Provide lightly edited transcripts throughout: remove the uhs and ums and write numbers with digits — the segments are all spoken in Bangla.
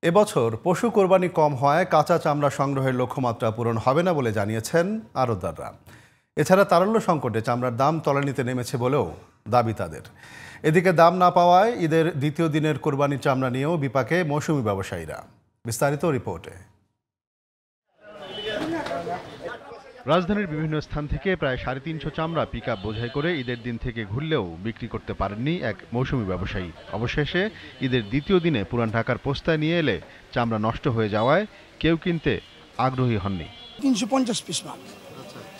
এবছর পশু কোরবানি কম হওয়ায় কাঁচা চামড়া সংগ্রহের লক্ষ্যমাত্রা পূরণ হবে না বলে জানিয়েছেন আড়তদাররা। এছাড়া তারল্য সংকটে চামড়ার দাম তলানিতে নেমেছে বলেও দাবি তাদের। এদিকে দাম না পাওয়ায় ঈদের দ্বিতীয় দিনের কোরবানির চামড়া নিয়েও বিপাকে মৌসুমি ব্যবসায়ীরা। বিস্তারিত রিপোর্টে। রাজধানীর বিভিন্ন স্থান থেকে প্রায় 350 চামড়া পিকআপ বোঝাই করে ঈদের দিন থেকে ঘুরলেও বিক্রি করতে পারেননি এক মৌসুমি ব্যবসায়ী। অবশেষে ঈদের দ্বিতীয় দিনে পুরান ঢাকার পোস্তায় নিয়ে এলে চামড়া নষ্ট হয়ে যাওয়ায় কেউ কিনতে আগ্রহী হননি। 350 পিস মাল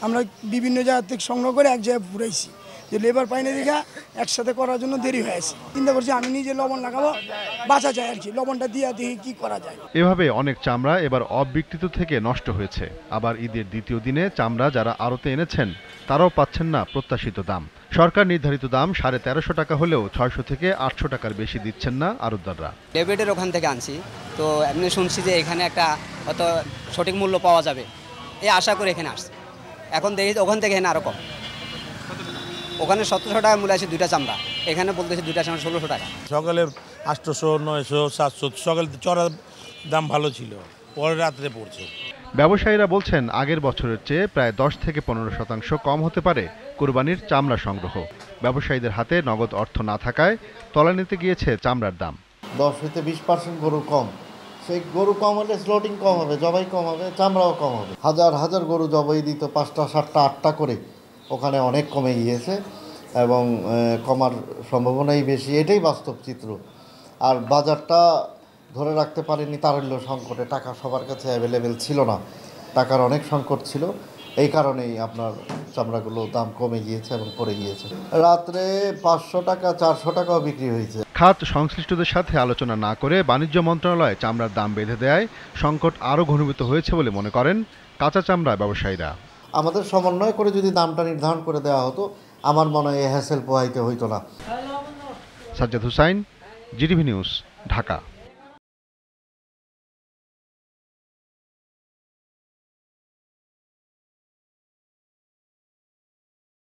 আমরা বিভিন্ন জায়গা থেকে সংগ্রহ করে এক জায়গায় পুরাইছি, যে লেবার পাইনে দেখা একসাথে করার জন্য দেরি হয়েছে। চিন্তা করছি আমি নিজে লবণ লাগাবো, বাঁচা যায় আর কি, লবণটা দিয়ে দেখি কি করা যায়। এভাবে অনেক চামড়া এবার অবিকৃত থেকে নষ্ট হয়েছে। আবার ঈদের দ্বিতীয় দিনে চামড়া যারা আড়তে এনেছেন তারাও পাচ্ছেন না প্রত্যাশিত দাম। সরকার নির্ধারিত দাম 1350 টাকা হলেও 600 থেকে 800 টাকার বেশি দিচ্ছেন না আড়তদাররা। ডেভিডের ওখান থেকে আনছি, তো এমনি শুনছি যে এখানে একটা হয়ত সঠিক মূল্য পাওয়া যাবে, এই আশা করে এখানে আসছে। এখন দেখি ওখান থেকে এখানে আরও কম। ওখানে 1700 টাকা মূল্য আছে দুইটা চামড়া, এখানে বলতেছে দুইটা চামড়া 1600 টাকা। সকালে 800, 900, 700 সকালে চড়ার দাম ভালো ছিল, পরে রাত্রে পড়ছে। ব্যবসায়ীরা বলছেন আগের বছরের চেয়ে প্রায় 10 থেকে 15% কম হতে পারে কোরবানির চামড়া সংগ্রহ। ব্যবসায়ীদের হাতে নগদ অর্থ না থাকায় তলানিতে গিয়েছে চামড়ার দাম। 10 থেকে 20% গরু কম। সেই গরু কম হলে স্লটিং কম হবে, জবাই কম হবে, চামড়াও কম হবে। হাজার হাজার গরু জবাই দিত 5টা 7টা 8টা করে, ওখানে অনেক কমে গিয়েছে এবং কমার সম্ভাবনাই বেশি। এটাই বাস্তব চিত্র। আর বাজারটা ধরে রাখতে পারেনি তারল্য সংকটে, টাকা সবার কাছে অ্যাভেলেবেল ছিল না, টাকার অনেক সংকট ছিল। এই কারণেই আপনার চামড়াগুলো দাম কমে গিয়েছে এবং পড়ে গিয়েছে। রাত্রে 500 টাকা 400 টাকাও বিক্রি হয়েছে। খাত সংশ্লিষ্টদের সাথে আলোচনা না করে বাণিজ্য মন্ত্রণালয় চামড়ার দাম বেঁধে দেয় সংকট আরও ঘনীভূত হয়েছে বলে মনে করেন কাঁচা চামড়া ব্যবসায়ীরা। আমাদের সমন্বয় করে যদি দামটা নির্ধারণ করে দেওয়া হতো, আমার মনে হয় হ্যাসেল পোহাইতে হইতো না। Sajjad Hussain, GTV news, Dhaka.